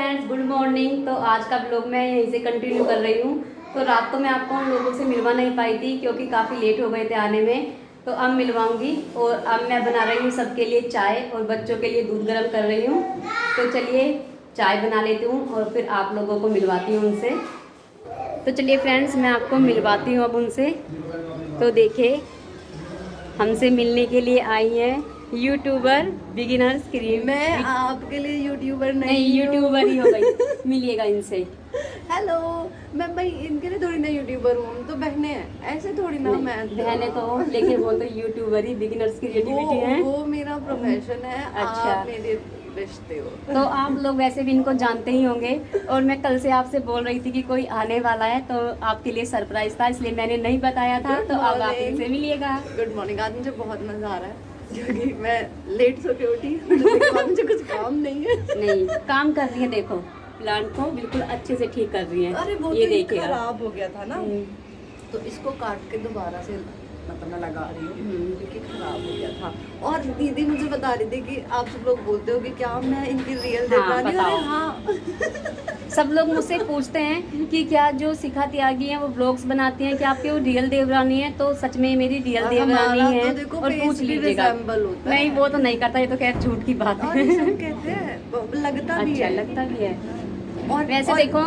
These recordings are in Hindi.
Friends, good morning. तो आज का ब्लॉग मैं यहीं से कंटिन्यू कर रही हूँ। तो रात को मैं आपको उन लोगों से मिलवा नहीं पाई थी क्योंकि काफ़ी लेट हो गए थे आने में। तो अब मिलवाऊंगी। और अब मैं बना रही हूँ सबके लिए चाय और बच्चों के लिए दूध गर्म कर रही हूँ। तो चलिए चाय बना लेती हूँ और फिर आप लोगों को मिलवाती हूँ उनसे। तो चलिए फ्रेंड्स, मैं आपको मिलवाती हूँ अब उनसे। तो देखिए, हमसे मिलने के लिए आई हैं यूट्यूबर बिगिनर्स क्रीम। मैं आपके लिए यूट्यूबर नहीं, यूट्यूबर ही हो गई। मिलिएगा इनसे। हेलो, मैं भाई इनके लिए थोड़ी ना यूट्यूबर हूँ, हम तो बहने हैं, ऐसे थोड़ी ना। मैं बहने तो हो, लेकिन वो तो यूट्यूबर ही बिगिनर्स क्रिएटिविटी है। वो मेरा प्रोफेशन है। अच्छा। आप मेरे रिश्ते हो तो आप लोग वैसे भी इनको जानते ही होंगे। और मैं कल से आपसे बोल रही थी कि कोई आने वाला है, तो आपके लिए सरप्राइज था, इसलिए मैंने नहीं बताया था। तो अब आप इनसे मिलिएगा। Good morning. आज मुझे बहुत मजा आ रहा है क्योंकि मैं लेट सो के उठी। मुझे कुछ काम नहीं है। नहीं, काम कर रही है। देखो, प्लांट को बिल्कुल अच्छे से ठीक कर रही है। अरे वो ये तो देखिएगा, खराब हो गया था ना, तो इसको काट के दोबारा से मतलब मैं लगा रही हूँ क्योंकि खराब हो गया था। और दीदी मुझे बता रही थी कि आप सब लोग बोलते हो कि क्या मैं इनकी रियल देवरानी हूँ। अरे हाँ, सब लोग मुझसे पूछते हैं कि क्या जो शिखा त्यागी है वो व्लॉग्स बनाती हैं, क्या आपकी वो रियल देवरानी है? तो सच में मेरी रियल देवरानी है। तो और पूछ लीजिएगा। नहीं, वो तो नहीं करता, ये तो खैर झूठ की बात है। कहते हैं लगता भी अच्छा, है। लगता भी है। और वैसे देखो,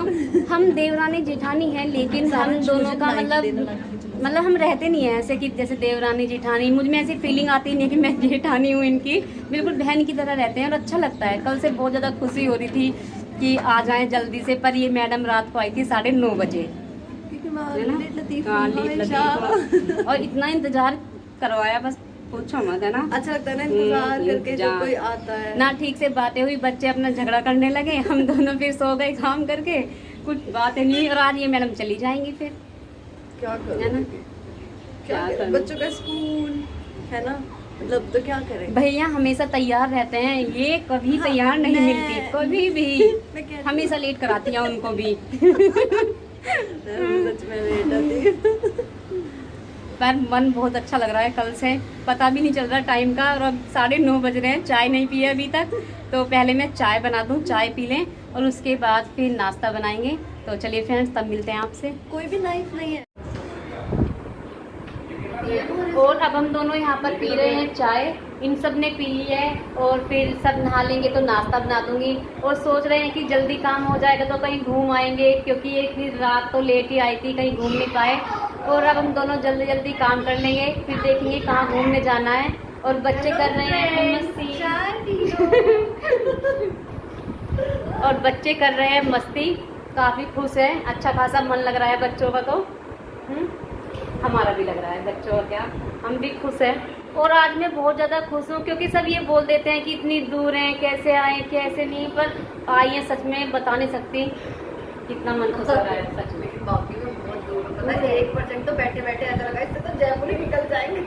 हम देवरानी जेठानी हैं, लेकिन हम दोनों का मतलब हम रहते नहीं है ऐसे कि जैसे देवरानी जेठानी। मुझ में ऐसी फीलिंग आती नहीं है कि मैं जेठानी हूँ इनकी। बिल्कुल बहन की तरह रहते हैं और अच्छा लगता है। कल से बहुत ज़्यादा खुशी हो रही थी कि आ जाएं जल्दी से, पर ये मैडम रात को आई थी 9:30 बजे, है ना? हाँ, लेट लतीफ। और इतना इंतजार करवाया, बस पूछो मत, है ना? अच्छा लगता है ना इंतजार करके जब कोई आता है ना। ठीक से बातें हुई, बच्चे अपना झगड़ा करने लगे, हम दोनों फिर सो गए काम करके, कुछ बातें नहीं हुई। और आज ये मैडम चली जाएंगी फिर, क्या है करूं? ना? क्या करें? बच्चों का स्कूल है ना, मतलब तो क्या करें। भैया हमेशा तैयार रहते हैं, ये कभी तैयार नहीं मिलती, कभी भी। हमेशा लेट कराती हैं उनको भी। सच में लेट आती। पर मन बहुत अच्छा लग रहा है, कल से पता भी नहीं चल रहा टाइम का। और अब 9:30 बज रहे हैं, चाय नहीं पिए अभी तक। तो पहले मैं चाय बना दूं, चाय पी लें और उसके बाद फिर नाश्ता बनाएंगे। तो चलिए फ्रेंड्स, तब मिलते हैं आपसे। कोई भी नाइफ नहीं है। और अब हम दोनों यहाँ पर पी रहे हैं चाय। इन सब ने पी ली है और फिर सब नहा लेंगे तो नाश्ता बना दूंगी। और सोच रहे हैं कि जल्दी काम हो जाएगा तो कहीं घूम आएंगे, क्योंकि एक दिन रात तो लेट ही आई थी, कहीं घूम नहीं पाए। और अब हम दोनों जल्दी जल्दी काम कर लेंगे, फिर देखेंगे कहाँ घूमने जाना है। और बच्चे कर रहे हैं मस्ती। और बच्चे कर रहे हैं मस्ती, काफ़ी खुश है, अच्छा खासा मन लग रहा है बच्चों का। तो हमारा भी लग रहा है, बच्चों का क्या, हम भी खुश हैं। और आज मैं बहुत ज़्यादा खुश हूँ क्योंकि सब ये बोल देते हैं कि इतनी दूर हैं, कैसे आए कैसे नहीं, पर आई हैं सच में, बता नहीं सकती कितना मन खुश हो रहा है सच में। बाकी में बहुत दूर, पता है 1% तो बैठे बैठे ऐसा लगा इससे तो जयपुर ही निकल जाएंगे।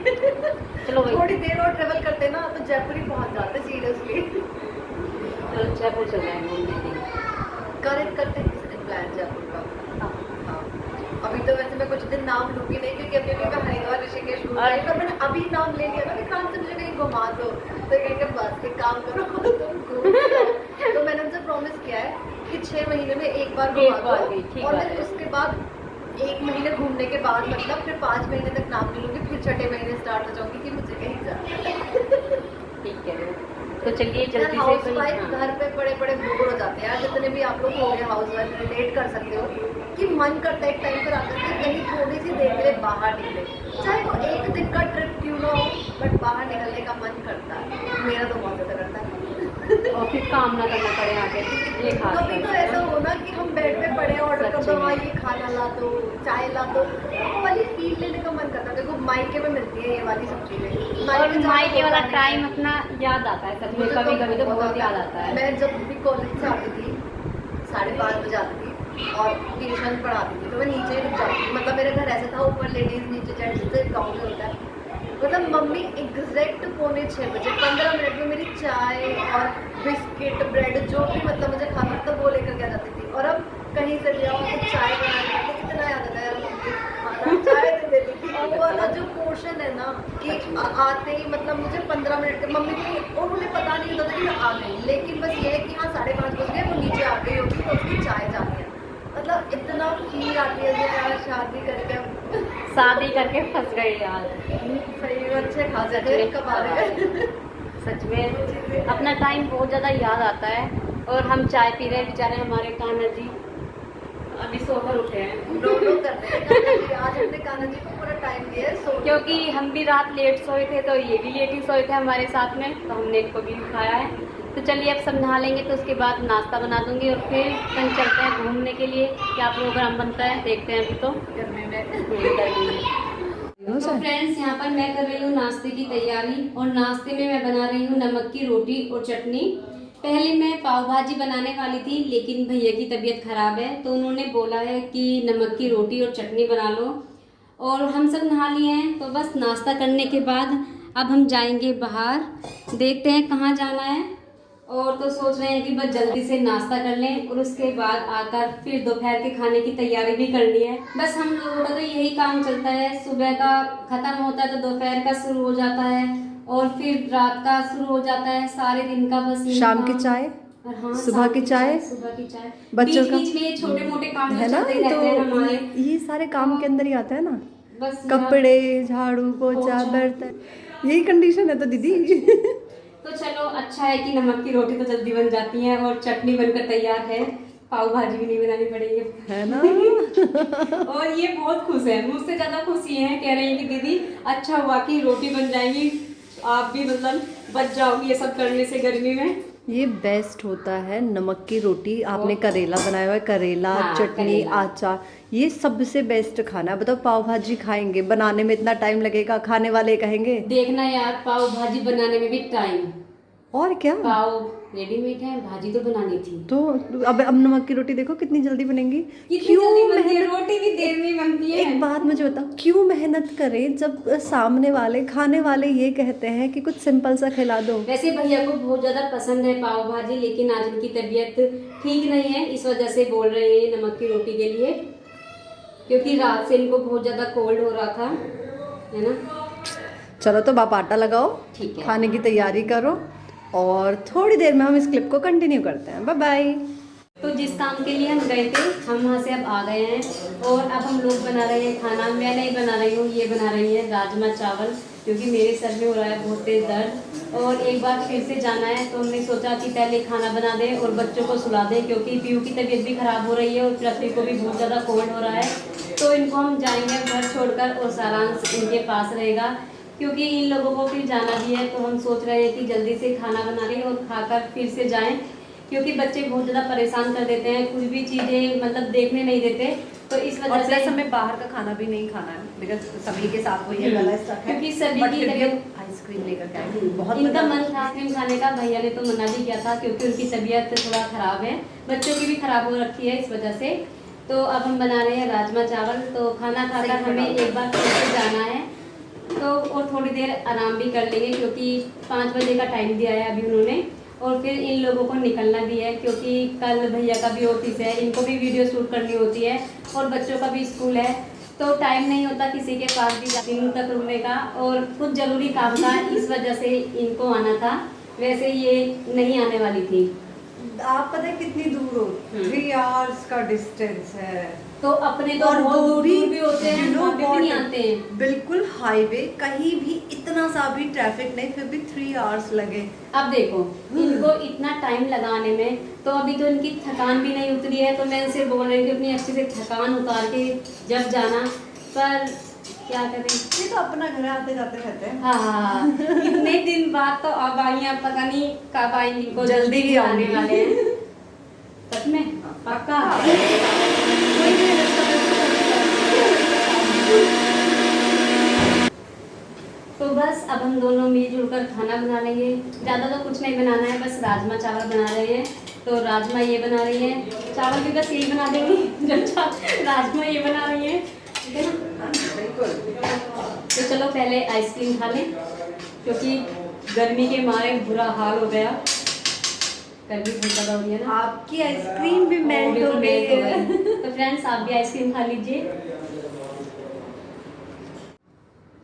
चलो भाई, थोड़ी देर और ट्रेवल करते ना तो जयपुर ही पहुंच जाते सीरियसली। चलो जयपुर चल जाएंगे घूमने के लिए। करते प्लान जयपुर का। हाँ, अभी तो वैसे मैं कुछ दिन नाम लूंगी नहीं क्योंकि अभी मैं हरिद्वार ऋषिकेश घूम रही हूँ। मैंने अभी नाम ले लिया ना कि कान से मुझे कहीं घुमा दो, तो कहेंगे बस एक काम करो तुम घूम लो। तो मैंने उनसे प्रॉमिस किया है कि 6 महीने में एक बार घुमा दो। और फिर उसके बाद 1 महीने घूमने के बाद मतलब फिर 5 महीने तक नाम नहीं लूंगी, फिर 6ठे महीने स्टार्ट हो जाऊंगी कि मुझे कहीं जाना है। ठीक है, तो चलिए जल्दी से। हाउस वाइफ घर पे बड़े बड़े बोर हो जाते हैं, जितने भी आप लोग हो गए हाउस वाइफ रिलेट कर सकते हो कि मन करता है एक टाइम पर आकर के कहीं थोड़ी सी देर के लिए बाहर निकले, चाहे वो 1 दिन का ट्रिप क्यों ना हो, बट बाहर निकलने का मन करता है। मेरा तो बहुत ज़्यादा करता है। और फिर काम ना करना पड़े आगे, ये खास कभी तो ऐसा हो ना कि हम बेड पे पड़े ऑर्डर कर दो, हाँ ये खाना ला दो, चाय ला दो, वो वाली फील लेने का मन करता है। देखो मायके में मिलती है ये वाली सब चीजें, और मायके वाला टाइम अपना याद आता है सच में, कभी कभी तो बहुत याद आता है। मैं जब भी कॉलेज से आती थी 5:30 बजे आती थी और ट्यूशन पढ़ाती थी, तो मैं नीचे रुक जाती थी। मतलब मेरे घर ऐसा था, ऊपर लेडीज नीचे जेंट्स, जैसे गाँव में होता है। मतलब मम्मी एग्जैक्ट 5:45 बजे 15 मिनट में मेरी चाय और बिस्किट ब्रेड जो भी मतलब मुझे खाना था वो लेकर के आ जाती थी। और अब कहीं से ले आओ तो चाय बनाने के कितना याद आता है यार, मम्मी चाय दे देती थी। वो वाला जो पोर्शन है ना कि आते ही मतलब मुझे 15 मिनट के मम्मी को, और उन्हें पता नहीं होता था कि मैं आ गई, लेकिन बस ये है कि हाँ 5:30 बज गए, वो नीचे आ गई होगी इतना फील आती है कि यार शादी करके शादी करके फंस गए यार। सही में अच्छे खासे थे कमा रहे हैं। सच में अपना टाइम बहुत ज़्यादा याद आता है। और हम चाय पी रहे हैं, बेचारे हमारे कान्हा जी अभी सोकर उठे हैं। रो रो कर रहे हैं कान्हा जी। आज हमने कान्हा जी को पूरा टाइम दिया है सो, क्योंकि हम भी रात लेट सोए थे तो ये भी लेट ही सोए थे हमारे साथ में, तो हमने इनको भी उठाया है। तो चलिए अब सब नहा लेंगे तो उसके बाद नाश्ता बना दूंगी और फिर कहीं चलते हैं घूमने के लिए। क्या प्रोग्राम बनता है देखते हैं अभी तो। गर्मी में तो फ्रेंड्स यहाँ पर मैं कर रही हूँ नाश्ते की तैयारी और नाश्ते में मैं बना रही हूँ नमक की रोटी और चटनी। पहले मैं पाव भाजी बनाने वाली थी लेकिन भैया की तबीयत खराब है तो उन्होंने बोला है कि नमक की रोटी और चटनी बना लो। और हम सब नहा लिए हैं तो बस नाश्ता करने के बाद अब हम जाएंगे बाहर, देखते हैं कहाँ जाना है। और तो सोच रहे हैं कि बस जल्दी से नाश्ता कर लें और उसके बाद आकर फिर दोपहर के खाने की तैयारी भी करनी है। बस हम लोगों का तो यही काम चलता है, सुबह का खत्म होता है तो दोपहर का शुरू हो जाता है और फिर रात का शुरू हो जाता है। सारे दिन का बस शाम की चाय, हाँ, सुबह की चाय, बच्चों का बीच में छोटे मोटे काम है ना, चलते रहते हैं हमारे। ये सारे काम के अंदर ही आता है ना, बस कपड़े, झाड़ू, पोछा, बर्तन, यही कंडीशन है तो दीदी। तो चलो अच्छा है कि नमक की रोटी तो जल्दी बन जाती है और चटनी बनकर तैयार है, पाव भाजी भी नहीं बनानी पड़ेगी, है ना। और ये बहुत खुश है, मुझसे ज्यादा खुश ये है, कह रही है कि दीदी अच्छा हुआ कि रोटी बन जाएगी, आप भी मतलब बच जाओगी ये सब करने से गर्मी में। ये बेस्ट होता है नमक की रोटी। आपने करेला बनाया हुआ है, करेला, हाँ, चटनी, करेला। अचार, ये सबसे बेस्ट खाना है। बताओ पाव भाजी खाएंगे, बनाने में इतना टाइम लगेगा, खाने वाले कहेंगे देखना यार पाव भाजी बनाने में भी टाइम, और क्या। पाव रेडीमेड है, भाजी तो बनानी थी। तो अब नमक की रोटी देखो कितनी जल्दी बनेगी। कितनी जल्दी बनती है, रोटी भी देर में बनती है। एक बात मुझे बताओ, क्यों मेहनत करें जब सामने वाले खाने वाले ये कहते हैं कि कुछ सिंपल सा खिला दो। वैसे भैया को बहुत ज्यादा पसंद है पाव भाजी, लेकिन आज इनकी तबीयत ठीक नहीं है, इस वजह से बोल रहे हैं नमक की रोटी के लिए, क्योंकि रात से इनको बहुत ज्यादा कोल्ड हो रहा था, है ना। चलो तो बाप आटा लगाओ, ठीक है, खाने की तैयारी करो और थोड़ी देर में हम इस क्लिप को कंटिन्यू करते हैं। Bye bye. तो जिस काम के लिए हम गए थे हम वहाँ से अब आ गए हैं और अब हम लोग बना रहे हैं खाना। मैं नहीं बना रही हूँ, ये बना रही है राजमा चावल, क्योंकि मेरे सर में हो रहा है बहुत तेज दर्द और एक बार फिर से जाना है, तो हमने सोचा कि पहले खाना बना दें और बच्चों को सुला दें, क्योंकि पीयू की तबीयत भी खराब हो रही है और पृथ्वी को भी बहुत ज़्यादा कोल्ड हो रहा है। तो इनको हम जाएंगे घर छोड़कर और सारांश इनके पास रहेगा, क्योंकि इन लोगों को फिर जाना भी है। तो हम सोच रहे हैं कि जल्दी से खाना बना लें और खाकर फिर से जाएं, क्योंकि बच्चे बहुत ज़्यादा परेशान कर देते हैं, कुछ भी चीज़ें मतलब देखने नहीं देते, तो इस वजह से हमें बाहर का खाना भी नहीं खाना है, बिकॉज सभी के साथ वही गला स्टक है, क्योंकि सभी बट की फिर भी तबीयत, आइसक्रीम लेकर के आए। बहुत इनका मन था आइसक्रीम खाने का, भैया ने तो मना भी किया था क्योंकि उनकी तबीयत थोड़ा ख़राब है, बच्चों की भी ख़राब हो रखी है इस वजह से। तो अब हम बना रहे हैं राजमा चावल। तो खाना खाकर हमें एक बार फिर से जाना है, तो और थोड़ी देर आराम भी कर लेंगे, क्योंकि 5 बजे का टाइम दिया है अभी उन्होंने, और फिर इन लोगों को निकलना भी है, क्योंकि कल भैया का भी ऑफिस है, इनको भी वीडियो शूट करनी होती है और बच्चों का भी स्कूल है, तो टाइम नहीं होता किसी के पास भी दिनों तक रुकने का, और कुछ ज़रूरी काम था इस वजह से इनको आना था, वैसे ये नहीं आने वाली थी। आप पता है कितनी दूर हो, 3 आवर्स का डिस्टेंस है, तो अपने तो और बहुत वो दूर भी भी होते हैं, you know वहाँ पे भी what? नहीं आते हैं। बिल्कुल हाईवे, कहीं भी इतना सा भी ट्रैफिक नहीं, फिर भी 3 आवर्स लगे। अब देखो इनको इतना टाइम लगाने में, तो अभी तो इनकी थकान भी नहीं उतरी है, तो मैं इनसे बोल रही हूँ कि अपनी अच्छे से थकान उतार के जब जाना, पर क्या करें, ये तो अपना घर आते जाते रहते हैं। हाँ इतने दिन बाद तो अब आई हैं, पता नहीं कब आएंगी, इनको जल्दी ही आने आऊंगी। वाले हैं सच में पक्का। तो बस अब हम दोनों मिलजुल कर खाना बना लेंगे, ज़्यादा तो कुछ नहीं बनाना है, बस राजमा चावल बना रहे हैं। तो राजमा ये बना रही है, चावल भी बस यही बना देंगे जब राजमा ये बना रही है, ठीक है ना। तो चलो पहले आइसक्रीम खा लें, क्योंकि गर्मी के मारे बुरा हाल हो गया, गर्मी बहुत ज़्यादा हो रही है ना। आपकी आइसक्रीम भी मेल्ट हो गई है। तो फ्रेंड्स आप भी आइसक्रीम खा लीजिए।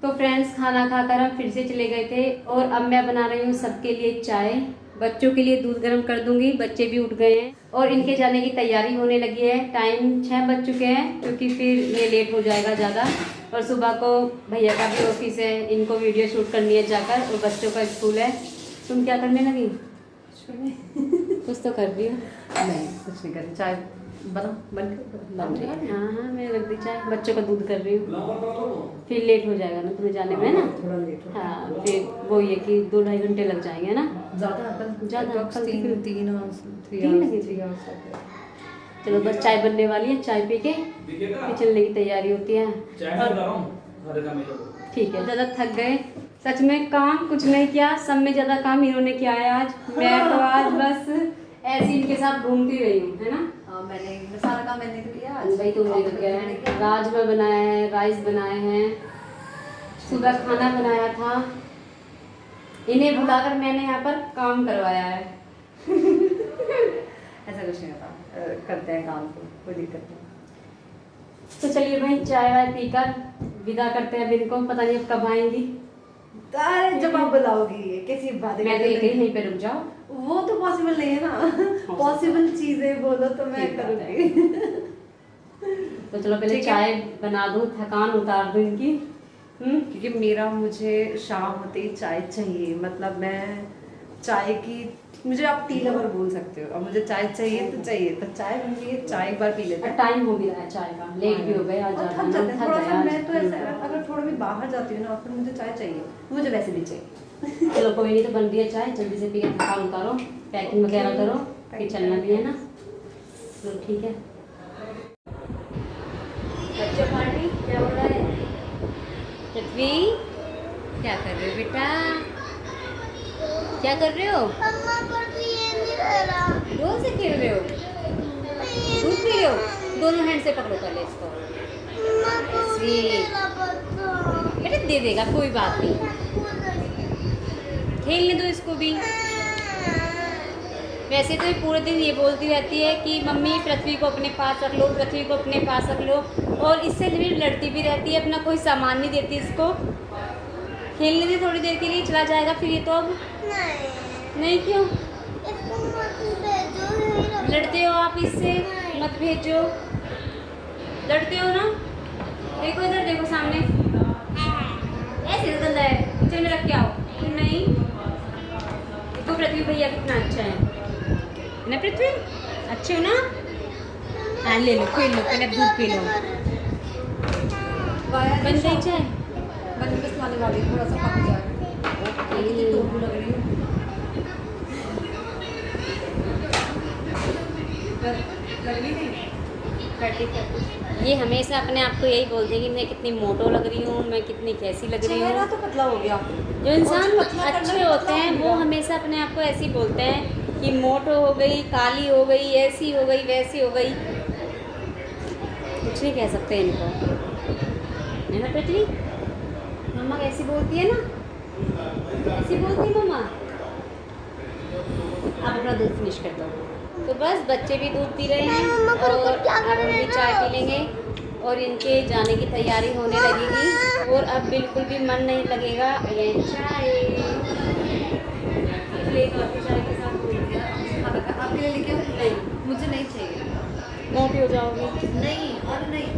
तो फ्रेंड्स खाना खाकर हम फिर से चले गए थे और अब मैं बना रही हूँ सबके लिए चाय। बच्चों के लिए दूध गर्म कर दूंगी, बच्चे भी उठ गए हैं और इनके जाने की तैयारी होने लगी है। टाइम 6 बज चुके हैं क्योंकि फिर ये लेट हो जाएगा ज़्यादा। और सुबह को भैया का भी ऑफिस है, इनको वीडियो शूट करनी है जाकर, और बच्चों का स्कूल है। तुम क्या करने लगी? कुछ तो कर रही हो? नहीं, कुछ नहीं कर रही। चाय बन रही है। हाँ हाँ, मैं रख दी चाय, बच्चों का दूध कर रही हूँ। फिर लेट हो जाएगा ना तुम्हें जाने में, है ना? थोड़ा लेट हो। हाँ, फिर वो ये कि 2-2.5 घंटे लग जाएंगे ना। ज़्यादा कल तीन तीन लगी थी। चलो बस चाय बनने वाली है, चाय पी के फिर चलने की तैयारी होती है। ठीक है, ज़्यादा थक गए सच में, काम कुछ नहीं किया, सब में ज़्यादा काम इन्होंने किया है आज। मैं तो आज बस ऐसे इनके साथ घूमती रही हूँ, है ना? मैंने सारा काम मैंने तो किया आज। भाई तुमने तो किया है, राजमा बनाया है, राइस बनाए हैं, सुबह खाना बनाया था। इन्हें बुलाकर मैंने यहाँ पर काम करवाया है। ऐसा कुछ नहीं होता, करते हैं काम को, कोई दिक्कत नहीं। तो चलिए भाई, चाय वाय पीकर विदा करते हैं। अब इनको पता नहीं अब कब आएंगी। अरे जब आप बुलाओगी कैसी बात है। मैं तो एक ही यहीं पे रुक जाओ। वो तो पॉसिबल नहीं है ना। पॉसिबल चीजें बोलो तो मैं ठीक बात है। करूँगी। तो चलो पहले ठीक है। चाय बना दूँ, थकान उतार दूँ इनकी। क्योंकि मुझे शाम होते ही चाय चाहिए। मतलब मैं चाय की, मुझे आप टी लवर बोल सकते हो, और मुझे चाय चाहिए तो चाहिए, तो चाय बन गई है, चाय एक बार पी लेते हैं। टाइम हो भी रहा है चाय का, लेट भी हो गए आज और ज़्यादा, थक जाते हैं थक थोड़ा गए सा। आज। मैं तो ऐसा, अगर थोड़ा भी बाहर जाती हूँ ना, फिर मुझे चाय चाहिए, मुझे वैसे भी चाहिए। चलो कोई नहीं, तो बन रही है चाय, जल्दी से पी के थकान उतारो, पैकिंग वगैरह करो, फिर चलना भी है ना। चलो ठीक है। बच्चों पार्टी क्या हो रहा है? पृथ्वी क्या कर रहे हो बेटा? क्या कर रहे हो? मम्मा पर भी ये नहीं रह रहा। डोल से खेल रहे हो? दूध पी रहे हो? दोनों हैंड से पकड़ो पहले इसको। मम्मा को भी सी। मेरा बच्चा। बेटा दे देगा, कोई बात नहीं, खेलने दो इसको भी। वैसे तो ये पूरे दिन ये बोलती रहती है कि मम्मी पृथ्वी को अपने पास रख लो, पृथ्वी को अपने पास रख लो, और इससे भी लड़ती भी रहती है, अपना कोई सामान नहीं देती इसको। खेलने दे थोड़ी देर के लिए, चला जाएगा फिर ये तो। अब नहीं क्यों इसको मत भेजो, यहीं रखो। लड़ते हो आप इससे? मत भेजो, लड़ते हो ना? देखो इधर, देखो सामने, ऐसे तो गंदा है, किचन में रख के आओ। नहीं, देखो पृथ्वी भैया कितना अच्छा है ना? पृथ्वी अच्छे हो ना? हाँ ले लो, पी लो, पहले दूध पी लो। बन गई चाय? बन बस आने वाली, थोड़ा सा पक जाए। ओके। तो लग रही है। लग रही नहीं? ये हमेशा अपने आप को यही बोलती है कि मैं कितनी मोटो लग रही हूँ, मैं कितनी कैसी लग रही चेहरा हूँ। तो पतला हो गया। जो इंसान और पतला करना अच्छे भी होते पतला हैं हो वो गया। हमेशा अपने आप को ऐसे ही बोलते हैं कि मोटो हो गई, काली हो गई, ऐसी हो गई, वैसी हो गई। कुछ नहीं कह सकते इनको, है ना पृथ्वी? मम्मा कैसी बोलती है ना, ऐसी बोलती है मम्मा। आप अपना दूध फिनिश कर दो। तो बस बच्चे भी दूध पी रहे हैं मम्मा को और क्या अब हम भी चाय पी लेंगे और इनके जाने की तैयारी होने लगेगी। और अब बिल्कुल भी मन नहीं लगेगा ये चाय इसलिए काफ़ी चाय के साथ बोल दिया। आपके लिए लेके आऊं? नहीं, मुझे नहीं चाहिए। मोटी हो जाओगी। नहीं, अरे नहीं,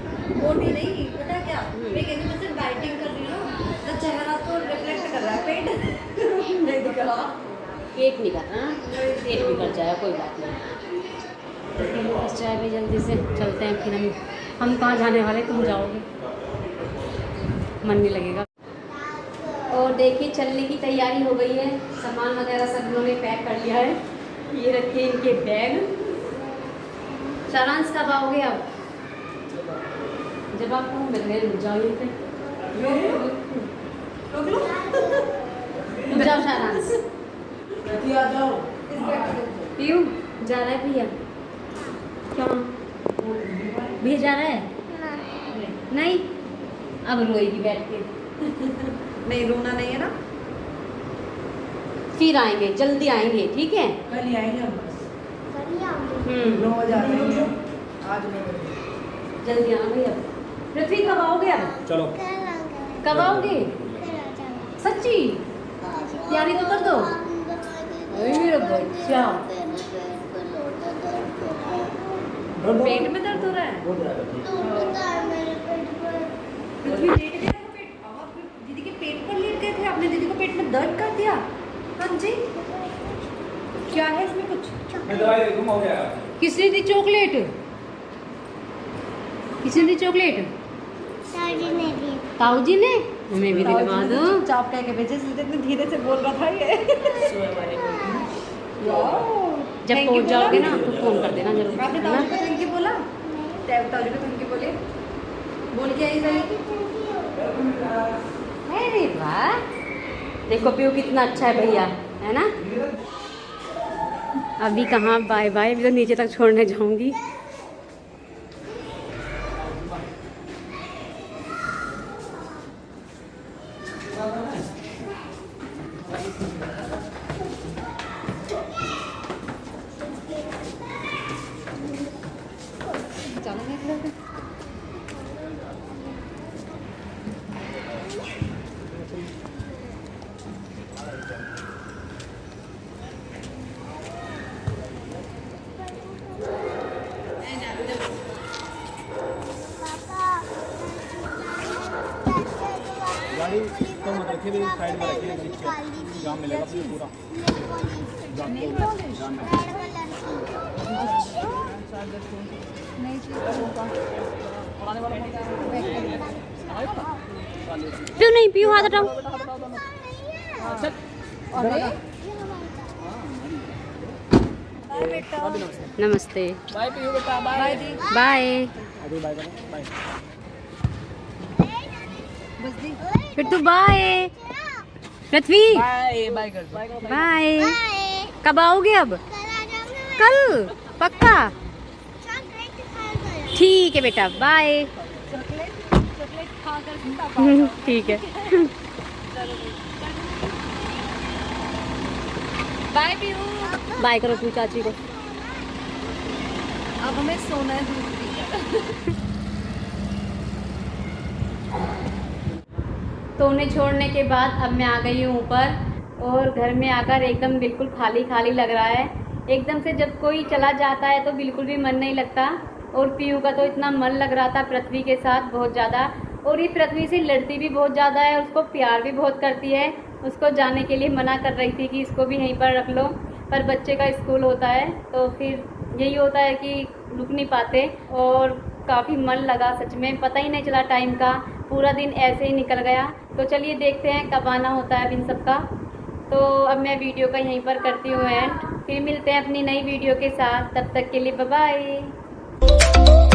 मोटी नहीं, पता है क्या? मैं कहती हूँ जैसे डाइटिंग कर रही हूँ, तो चेहरा तो रिफ्लेक्ट कर रहा है, पेट नहीं दिख रहा। पेट नहीं करना, पेट भी कर जाएगा, कोई बात नहीं। बस चाय भी जल्दी से चलते हैं, फिर हम कहाँ जाने वाले, तुम जाओगे, मन नहीं लगेगा। और देखिए चलने की तैयारी हो गई है, सामान वगैरह सब उन्होंने पैक कर लिया है। ये रखे इनके बैग। सारांश कब आओगे अब? जब आपको मिल गए रुक जाओ यहीं पे, रोक लो। रुक जाओ सारांश। आ जाओ। पीयू जा रहा है भैया? क्या भैया जा रहा है? नहीं, अब रोएगी बैठ के। नहीं, रोना नहीं है ना? फिर आएंगे, जल्दी आएंगे, ठीक है? कल ही आएंगे हम बस। 9 बजे आ जाएंगे। आज 9 बजे। जल्दी आना भैया। पृथ्वी कब आओगे अब? चलो कब आओगे? सच्ची? तैयारी तो कर दो। अरे मेरा बच्चा पेट में दर्द हो रहा है। पृथ्वी लेट गया था पेट, आप दीदी के पेट पर लेट गए थे, आपने दीदी को पेट में दर्द कर दिया। हाँ जी, क्या है इसमें कुछ? मैं दवाई दे दूँ, हो गया। किसने दी चॉकलेट? किसने दी चॉकलेट? ताऊ जी ने? हमें भी दिलवा दो। चाप कह के भेजे, इसलिए इतने धीरे से बोल रहा था ये। जब पहुंच जाओगे ना तो फोन कर देना जरूर। आपने ताऊ जी को थैंक यू बोला? ताऊ जी को थैंक यू बोले? बोल के आई सही? अरे वाह, देखो पीयू कितना अच्छा है भैया, है ना। अभी कहाँ बाय बाय, अभी तो नीचे तक छोड़ने जाऊंगी। गाड़ी तो मत रखिए, भी साइड में रखिए, नीचे जाम मिलेगा आपको पूरा। जाम क्यों नहीं पीयू, हाथ हटाओ। नमस्ते। बाय पीयू बेटा, बाय बाय। अभी बाय करो, बाय। फिर तू बाय। पृथ्वी बाय बाय कर दो। बाय। कब आओगे अब? कल पक्का? ठीक है बेटा, बाय। ठीक है। Bye PU. बाय करो तू चाची को। अब हमें सोना है दूध पीकर। तो उन्हें छोड़ने के बाद अब मैं आ गई हूँ ऊपर, और घर में आकर एकदम बिल्कुल खाली खाली लग रहा है। एकदम से जब कोई चला जाता है तो बिल्कुल भी मन नहीं लगता, और पीयू का तो इतना मन लग रहा था पृथ्वी के साथ बहुत ज़्यादा, और ये पृथ्वी से लड़ती भी बहुत ज़्यादा है, उसको प्यार भी बहुत करती है। उसको जाने के लिए मना कर रही थी कि इसको भी यहीं पर रख लो, पर बच्चे का स्कूल होता है तो फिर यही होता है कि रुक नहीं पाते। और काफ़ी मन लगा सच में, पता ही नहीं चला टाइम का, पूरा दिन ऐसे ही निकल गया। तो चलिए देखते हैं कब आना होता है अब इन सब का। तो अब मैं वीडियो का यहीं पर करती हूँ एंड, फिर मिलते हैं अपनी नई वीडियो के साथ। तब तक के लिए बाय बाय।